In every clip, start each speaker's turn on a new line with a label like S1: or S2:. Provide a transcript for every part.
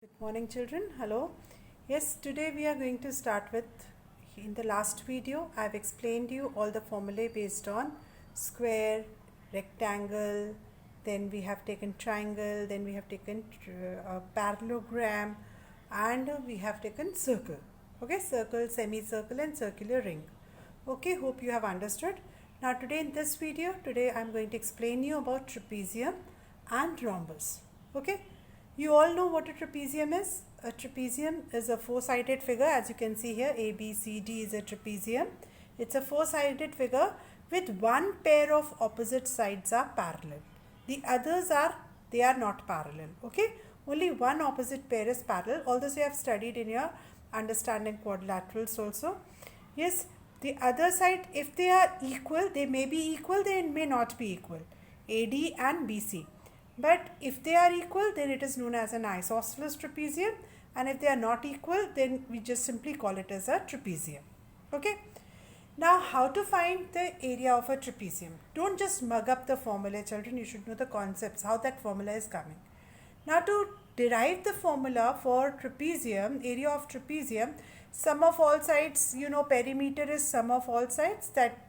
S1: Good morning children. Hello. Yes, today we are going to start with, in the last video I have explained you all the formulae based on square, rectangle, then we have taken triangle, then we have taken parallelogram, and we have taken circle. Okay, circle, semicircle and circular ring. Okay, hope you have understood. Now today in this video, today I am going to explain you about trapezium and rhombus. Okay. You all know what a trapezium is. A trapezium is a four-sided figure, as you can see here. A, B, C, D is a trapezium. It's a four-sided figure with one pair of opposite sides are parallel. The others they are not parallel. Okay, only one opposite pair is parallel. All this you have studied in your understanding quadrilaterals also. Yes, the other side, if they are equal, they may be equal, they may not be equal. AD and BC. But if they are equal, then it is known as an isosceles trapezium, and if they are not equal, then we just simply call it as a trapezium. Okay. Now, how to find the area of a trapezium? Don't just mug up the formula, children. You should know the concepts, how that formula is coming. Now, to derive the formula for trapezium, area of trapezium, sum of all sides, perimeter is sum of all sides, that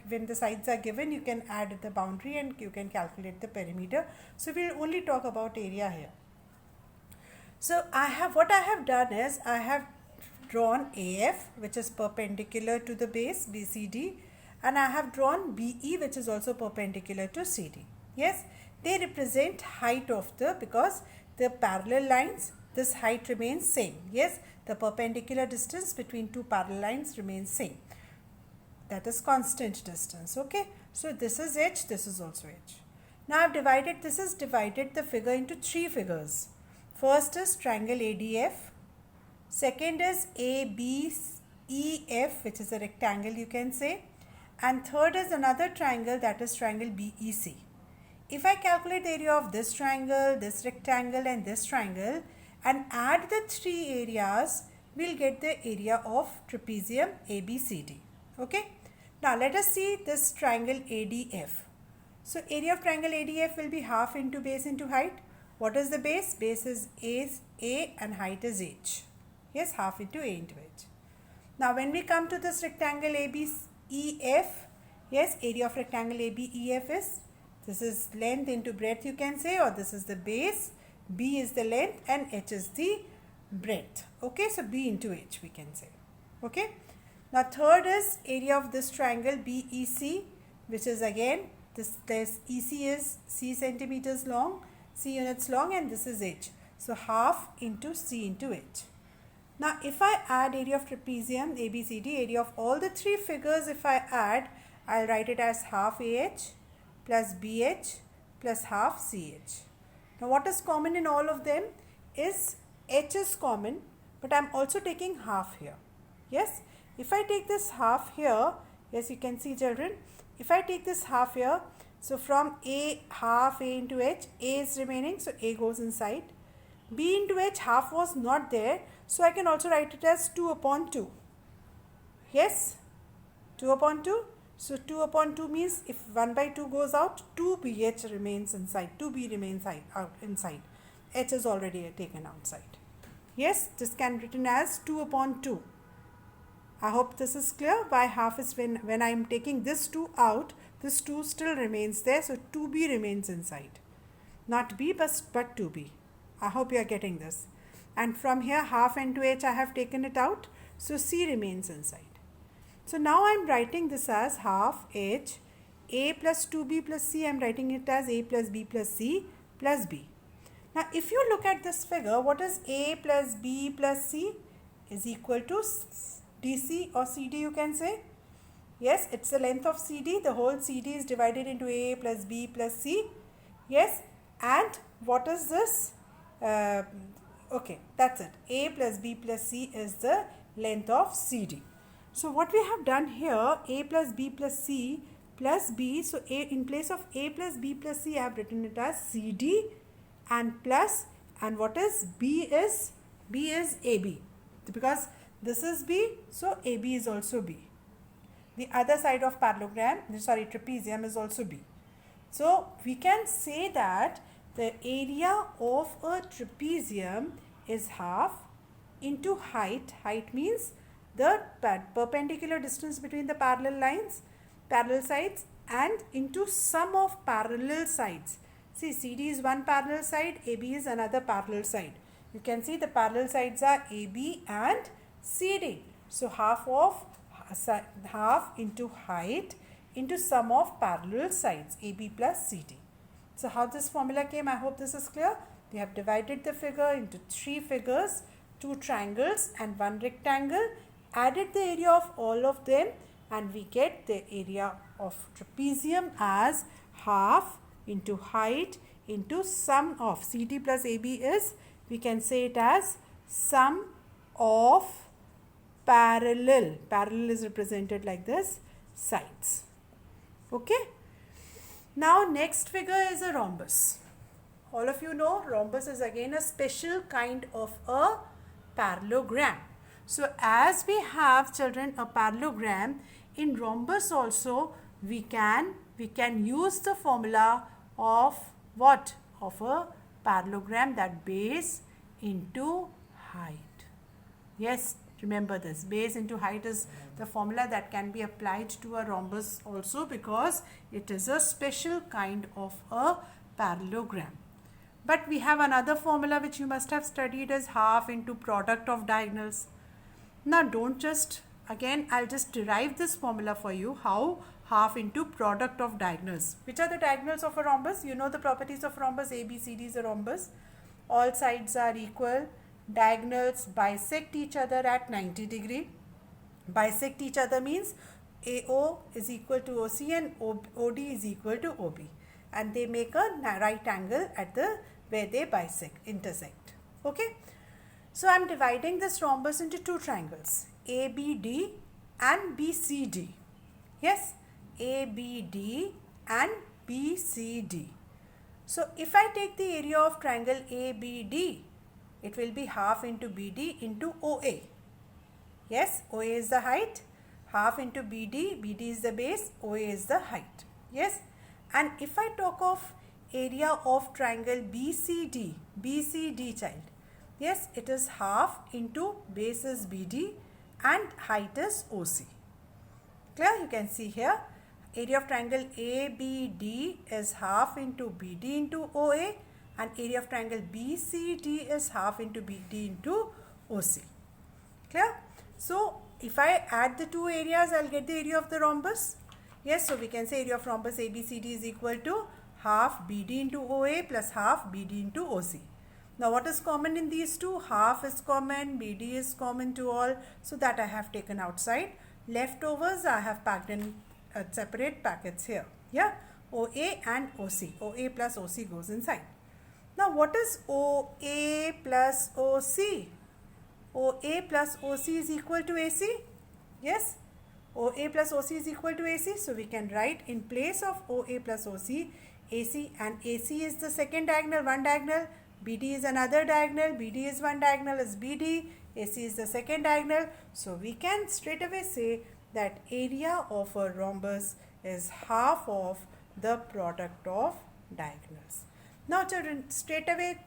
S1: when the sides are given, you can add the boundary and you can calculate the perimeter. So we will only talk about area here. So what I have done is I have drawn AF, which is perpendicular to the base BCD, and I have drawn BE, which is also perpendicular to CD. Yes, they represent height of because the parallel lines, this height remains same. Yes, the perpendicular distance between two parallel lines remains same. That is constant distance. Okay, so this is H, this is also H. Now I have divided the figure into three figures. First is triangle ADF, second is ABEF, which is a rectangle you can say, and third is another triangle, that is triangle BEC. If I calculate the area of this triangle, this rectangle and this triangle and add the three areas, we will get the area of trapezium ABCD. Okay. Now let us see this triangle ADF. So area of triangle ADF will be half into base into height. What is the base? Base is A and height is H. Yes, half into A into H. Now when we come to this rectangle ABEF, yes, area of rectangle ABEF is, this is length into breadth you can say, or this is the base, B is the length and H is the breadth. Okay, so B into H we can say. Okay. Now third is area of this triangle BEC, which is again this EC is C centimeters long, C units long, and this is H. So half into C into H. Now if I add area of trapezium ABCD, area of all the three figures if I add, I'll write it as half AH plus BH plus half CH. Now what is common in all of them is H is common, but I'm also taking half here. Yes. If I take this half here, yes, you can see children, if I take this half here, so from A, half A into H, A is remaining, so A goes inside. B into H, half was not there, so I can also write it as 2 upon 2. Yes, 2 upon 2. So 2 upon 2 means if 1 by 2 goes out, 2BH remains inside, 2B remains out inside. H is already taken outside. Yes, this can be written as 2 upon 2. I hope this is clear. Why half is when I am taking this 2 out, this 2 still remains there. So 2B remains inside. Not B but 2B. I hope you are getting this. And from here half into H I have taken it out. So C remains inside. So now I am writing this as half H, A plus 2B plus C. I am writing it as A plus B plus C plus B. Now if you look at this figure, what is A plus B plus C is equal to DC or CD you can say. Yes, it's the length of CD. The whole CD is divided into A plus B plus C. Yes, and what is this? Okay, that's it. A plus B plus C is the length of CD. So what we have done here, A plus B plus C plus B. So A, in place of A plus B plus C, I have written it as CD and plus, and what is B is AB, because this is B, so AB is also B. The other side of trapezium is also B. So we can say that the area of a trapezium is half into height. Height means the perpendicular distance between the parallel sides, and into sum of parallel sides. See, CD is one parallel side, AB is another parallel side. You can see the parallel sides are AB and CD. So half into height into sum of parallel sides, AB plus CD. So how this formula came, I hope this is clear. We have divided the figure into 3 figures, 2 triangles and 1 rectangle, added the area of all of them, and we get the area of trapezium as half into height into sum of CD plus AB is, we can say it as sum of parallel is represented like this, sides. Okay. Now next figure is a rhombus. All of you know rhombus is again a special kind of a parallelogram. So as we have, children, a parallelogram, in rhombus also we can use the formula of what? Of a parallelogram, that base into height. Yes, remember this, base into height is the formula that can be applied to a rhombus also, because it is a special kind of a parallelogram. But we have another formula which you must have studied as half into product of diagonals. Now don't just, again I'll just derive this formula for you, how half into product of diagonals. Which are the diagonals of a rhombus? You know the properties of rhombus. ABCD is a rhombus. All sides are equal. Diagonals bisect each other at 90 degree. Bisect each other means AO is equal to OC and OD is equal to OB. And they make a right angle at the where they intersect. Okay. So I am dividing this rhombus into 2 triangles, ABD and BCD. Yes, ABD and BCD. So if I take the area of triangle ABD, it will be half into BD into OA. Yes, OA is the height, half into BD, BD is the base, OA is the height. Yes, and if I talk of area of triangle BCD, child, yes, it is half into base is BD and height is OC. Clear? You can see here, area of triangle ABD is half into BD into OA, and area of triangle BCD is half into BD into OC. Clear? So if I add the 2 areas, I'll get the area of the rhombus. Yes, so we can say area of rhombus ABCD is equal to half BD into OA plus half BD into OC. Now what is common in these two? Half is common, BD is common to all, so that I have taken outside. Leftovers I have packed in separate packets here. Yeah, OA and OC. OA plus OC goes inside. Now what is OA plus OC? OA plus OC is equal to AC. Yes, OA plus OC is equal to AC. So we can write in place of OA plus OC, AC, and AC is the second diagonal, one diagonal. BD is another diagonal. BD is one diagonal is BD. AC is the second diagonal. So we can straight away say that area of a rhombus is half of the product of diagonals. Now children, straight away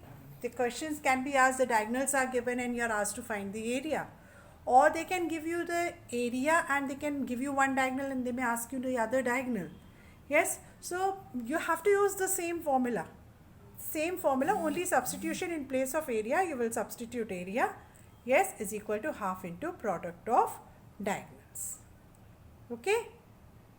S1: the questions can be asked, the diagonals are given and you are asked to find the area. Or they can give you the area and they can give you one diagonal and they may ask you the other diagonal. Yes, so you have to use the same formula. Same formula, only substitution in place of area, you will substitute area. Yes, is equal to half into product of diagonals. Okay.